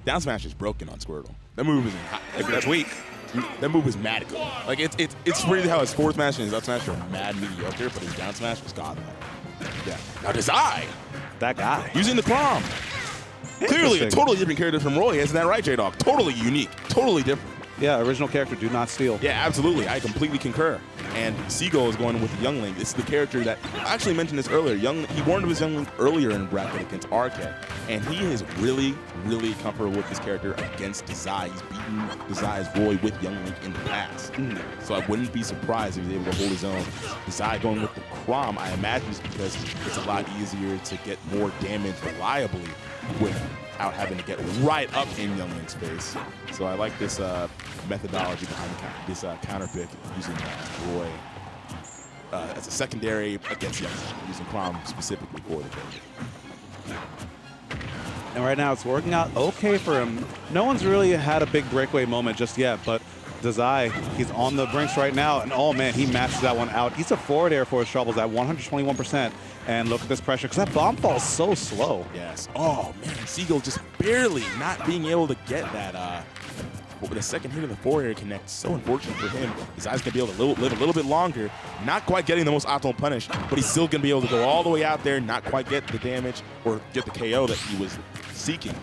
Down smash is broken on Squirtle. That move is That's weak. That move is mad good. Like it's crazy how his forward smash and his up smash are mad mediocre, but his down smash is godlike. Yeah. Now Dazai, That guy. using the Chrom. Clearly a totally different character from Roy. Isn't that right, J-Dog? Totally unique. Totally different. Yeah, original character, do not steal. Yeah, absolutely. I completely concur. And Seagull is going with the Young Link. This is the character that I actually mentioned this earlier. He warned of his Young Link earlier in bracket against RK, and he is really, really comfortable with this character against Dazai. He's beaten Dazai's Roy with Young Link in the past. So I wouldn't be surprised if he was able to hold his own. Dazai going with the Chrom, I imagine, is because it's a lot easier to get more damage reliably without having to get right up in Young Link's face. So I like this methodology behind this counter pick using Roy as a secondary against Young Link, using Chrom specifically for the character. And right now it's working out okay for him. No one's really had a big breakaway moment just yet, but Dazai, he's on the brinks right now, and oh man, he matches that one out. He's a forward air for his troubles at 121%. And look at this pressure, because that bomb falls so slow. Yes. Oh man, Seagull just barely not being able to get that. But with the second hit of the forward air connect, so unfortunate for him. Dazai's gonna be able to live a little bit longer. Not quite getting the most optimal punish, but he's still gonna be able to go all the way out there, not quite get the damage or get the KO that he was seeking.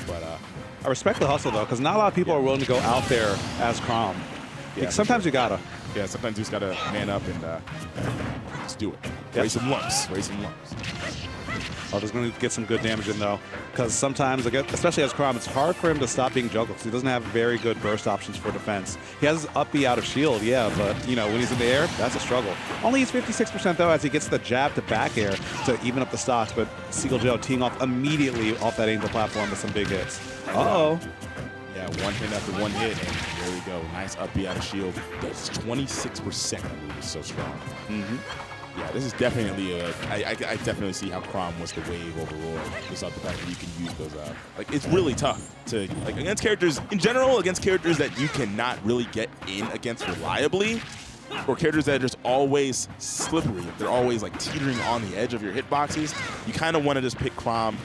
But I respect the hustle though, because not a lot of people are willing to go out there as Chrom. Yeah, sometimes you gotta. Yeah, sometimes you just gotta man up and just do it. Yep. Raise some lumps. Raise some lumps. Oh, just going to get some good damage in though, because sometimes, especially as Chrom, it's hard for him to stop being juggled because he doesn't have very good burst options for defense. He has up B out of shield, yeah, but you know when he's in the air, that's a struggle. Only he's 56% though, as he gets the jab to back air to even up the stocks. But Seagull Joe teeing off immediately off that angel platform with some big hits. Uh-oh. Yeah, one hit after one hit, and there we go. Nice up B out of shield. That's 26%. Is so strong. Yeah, this is definitely I definitely see how Chrom was the wave overall. Just off the fact that you can use those like it's really tough to like against characters in general, against characters that you cannot really get in against reliably, or characters that are just always slippery. They're always like teetering on the edge of your hitboxes. You kind of want to just pick Chrom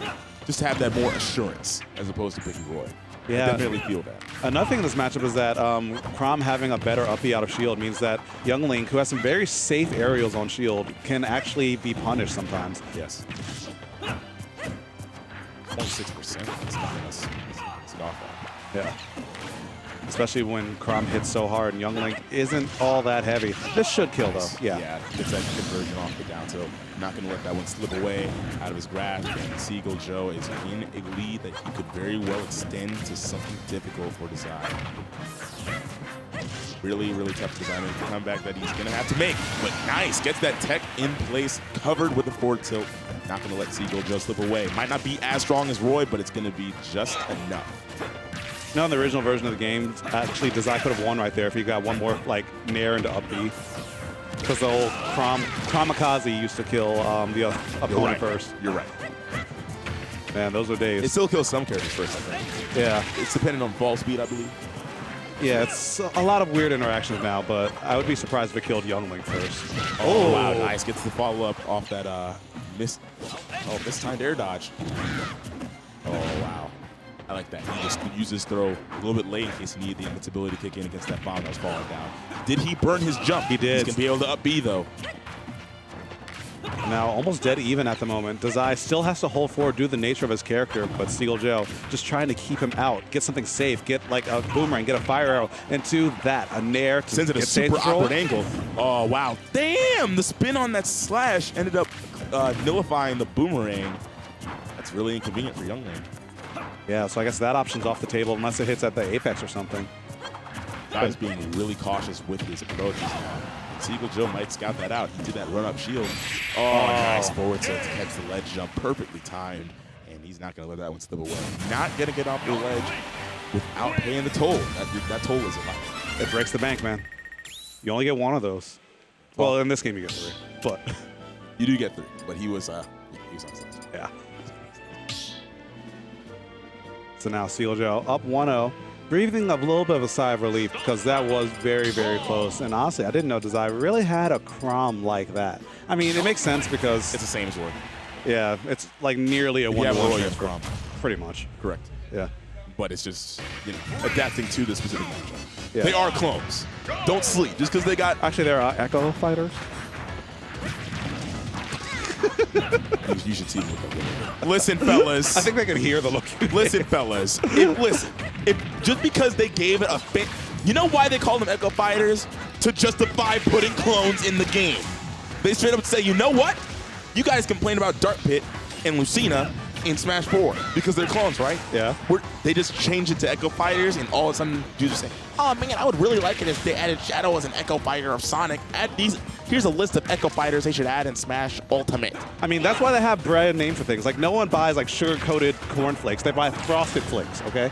just to have that more assurance as opposed to picking Roy. Yeah. I definitely feel that. Another thing in this matchup is that Chrom having a better up B out of shield means that Young Link, who has some very safe aerials on shield, can actually be punished sometimes. Yes. 26%. That's not us. It's an awful. Yeah. Especially when Chrom hits so hard and Young Link isn't all that heavy. This should kill though. Yeah. Yeah, gets that conversion off the down tilt. Not going to let that one slip away out of his grasp. And Seagull Joe is in a lead that he could very well extend to something difficult for Dazai. Really, really tough design comeback that he's going to have to make. But nice, gets that tech in place, covered with the forward tilt. Not going to let Seagull Joe slip away. Might not be as strong as Roy, but it's going to be just enough. No, in the original version of the game, actually Dazai could have won right there if he got one more like nair into up B. Because the old Kamikaze used to kill the opponent first. You're right. Man, those were days. It still kills some characters first, I think. Yeah. It's dependent on ball speed, I believe. Yeah, it's a lot of weird interactions now, but I would be surprised if it killed Young Link first. Oh, wow, nice. Gets the follow-up off that mistimed air dodge. Oh, wow. I like that. He just used his throw a little bit late in case he needed the invincibility to kick in against that bomb that was falling down. Did he burn his jump? He did. He's going to be able to up B, though. Now, almost dead even at the moment. Dazai still has to hold forward due to the nature of his character, but Seagull Joe just trying to keep him out, get something safe, get like a boomerang, get a fire arrow, and to that, a nair to sends it a super awkward angle. Oh, wow. Damn! The spin on that slash ended up nullifying the boomerang. That's really inconvenient for Young Link. Yeah, so I guess that option's off the table unless it hits at the apex or something. Guy's being really cautious with his approaches now. Seagull Joe might scout that out. He did that run-up shield. Oh, nice forward tilt to catch the ledge jump. Perfectly timed. And he's not going to let that one slip away. Not going to get off the ledge without paying the toll. That toll is a lot. It breaks the bank, man. You only get one of those. Well, in this game you get 3. But you do get 3. But he was on stage. Yeah. So now Seagull Joe up 1-0. Breathing a little bit of a sigh of relief because that was very, very close. And honestly, I didn't know Dazai really had a Chrom like that. I mean, it makes sense because it's the same as Roy. Yeah, it's like nearly a one-to-one Chrom. pretty much. Correct. Yeah. but it's just, you know, adapting to the specific matchup. Yeah. They are clones. Don't sleep just because they got. Actually, they're Echo Fighters. You should see the look up. Listen, fellas. I think they can hear the look. Listen, fellas. If just because they gave it a fit, you know why they call them Echo Fighters? To justify putting clones in the game. They straight up say, you know what? You guys complain about Dark Pit and Lucina in Smash 4 because they're clones, right? Yeah. They just changed it to Echo Fighters, and all of a sudden, dudes are saying, oh man, I would really like it if they added Shadow as an Echo Fighter of Sonic. Add these. Here's a list of Echo Fighters they should add in Smash Ultimate. I mean, that's why they have brand names for things. Like, no one buys, like, sugar-coated cornflakes. They buy Frosted Flakes, okay?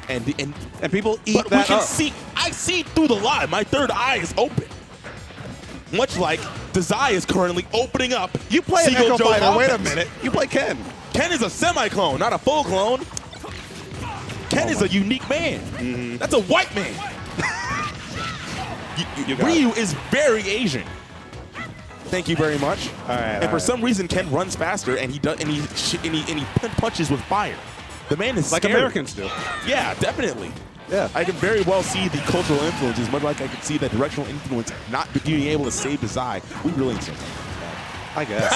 And people eat but that we can up. see. I see through the lie. My third eye is open. Much like Dazai is currently opening up. You play an Seagull Echo Joe's Fighter. Wait a offense. minute. You play Ken. Ken is a semi-clone, not a full clone. Ken is a unique man. That's a white man. You got Ryu is very Asian. Thank you very much. All right. And for some reason, Ken runs faster, and he punches with fire. The man is like scary. Americans do. Yeah, definitely. Yeah. I can very well see the cultural influences, much like I can see the directional influence not being able to save Dazai. We really need something. I guess.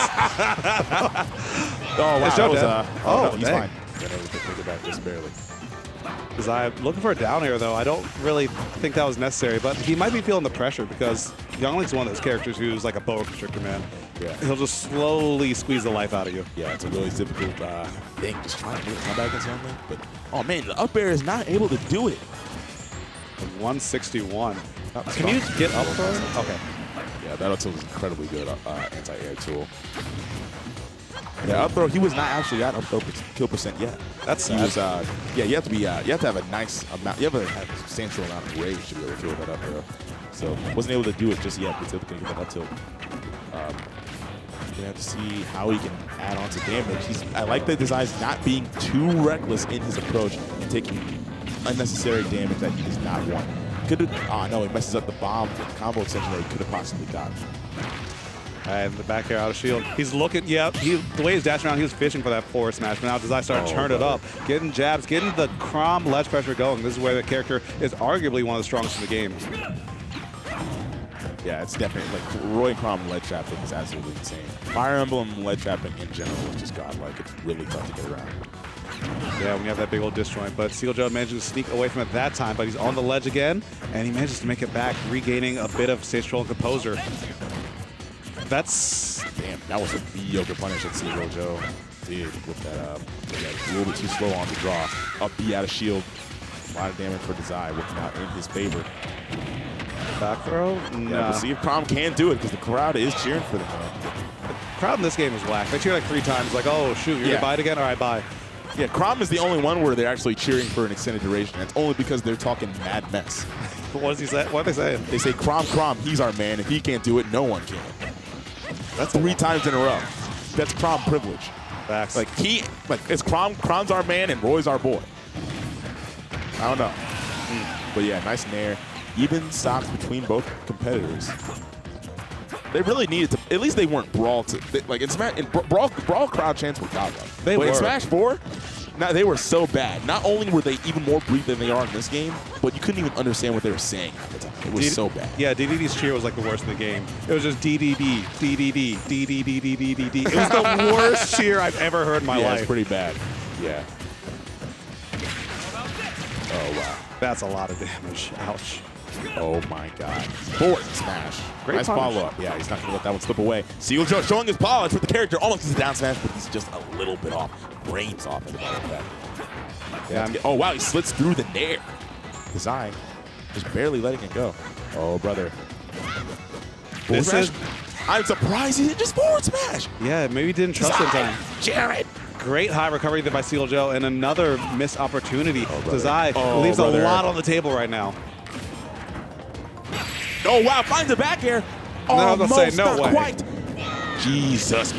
Oh, wow. Is That Joe was, dead? no, he's dang. fine. Gonna take it back just barely. Dazai looking for a down air, though. I don't really think that was necessary, but he might be feeling the pressure because Youngling's one of those characters who's like a boa constrictor, man. Yeah. He'll just slowly squeeze the life out of you. Yeah, it's a really difficult thing, just trying to make a comeback against Youngling. But, oh man, the up air is not able to do it. 161. Can you get up throw? Okay. Yeah, that up tilt is incredibly good anti-air tool. Yeah, up throw, he was not actually at up throw kill percent yet. That's sad. He was, yeah, you have to have a nice amount, you have to have a substantial amount of rage to be able to kill that up throw. So, wasn't able to do it just yet, but still going to get that up tilt. You have to see how he can add on to damage. I like that Dazai's not being too reckless in his approach and taking unnecessary damage that he does not want. No, he messes up the bomb combo extension that he could have possibly gotten. And the back air out of shield. He's looking, the way he's dashing around, he was fishing for that forward smash, but now Dazai started to turn it up, getting jabs, getting the Chrom ledge pressure going. This is where the character is arguably one of the strongest in the game. Yeah, it's definitely, like, Roy Chrom ledge trapping is absolutely insane. Fire Emblem ledge trapping in general is just godlike. It's really tough to get around. Yeah, when you have that big old disjoint. But Seagull Joe manages to sneak away from it that time, but he's on the ledge again, and he manages to make it back, regaining a bit of stage control and composure. That's... Damn, that was a mediocre punish that Seagull Joe did with that, a little bit too slow on the draw. Up B out of shield. A lot of damage for Dazai, working out in his favor. Back throw? Yeah, we'll see if Chrom can do it, because the crowd is cheering for them. The crowd in this game is whack. They cheer like 3 times, like, oh, shoot, you're going to buy it again? All right, bye. Yeah, Chrom is the only one where they're actually cheering for an extended duration. It's only because they're talking mad mess. What does he say? What are they saying? They say, Chrom, he's our man. If he can't do it, no one can. That's 3 times in a row. That's Chrom privilege. Facts. Like, it's Chrom's our man and Roy's our boy. I don't know. But yeah, nice nair. Even stocks between both competitors. They really needed to. At least they weren't brawl. Brawl crowd chants were godlike. But in Smash 4, they were so bad. Not only were they even more brief than they are in this game, but you couldn't even understand what they were saying at the time. It was so bad. Yeah, DDD's cheer was like the worst in the game. It was just DDD, DDD, DDD, DDD. It was the worst cheer I've ever heard in my life. Yeah, it's pretty bad. Yeah. Oh, wow. That's a lot of damage. Ouch. Oh my God. Forward smash. Great nice follow-up. Yeah, he's not going to let that one slip away. Seagull Joe showing his polish with the character. Almost as a down smash, but he's just a little bit off. Brains off as a matter of fact. Yeah, oh, wow. He slits through the nair. Dazai just barely letting it go. Oh, brother. I'm surprised he didn't just forward smash. Yeah, maybe he didn't trust in time. Jared. Great high recovery there by Seagull Joe, and another missed opportunity. Dazai leaves a lot on the table right now. Oh, wow, finds a back air. No, they'll say no way. Quite. Jesus.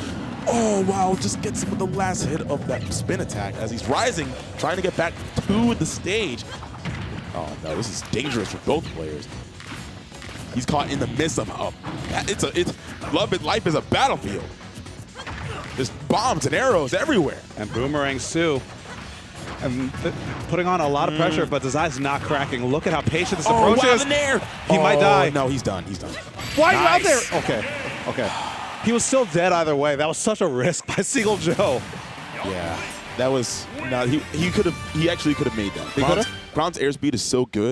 Oh, wow, just gets him with the last hit of that spin attack as he's rising, trying to get back to the stage. Oh, no, this is dangerous for both players. He's caught in the midst of life is a battlefield. There's bombs and arrows everywhere. And Boomerang Sue. and putting on a lot of pressure, but Dazai's not cracking. Look at how patient this Oh, approach wow, is. the nair. He might die. No, he's done. He's done. Why out there? Nice. Okay, okay. He was still dead either way. That was such a risk by Seagull Joe. Yeah, that was no. He could have. He actually could have made that. He coulda? Chron's airspeed is so good.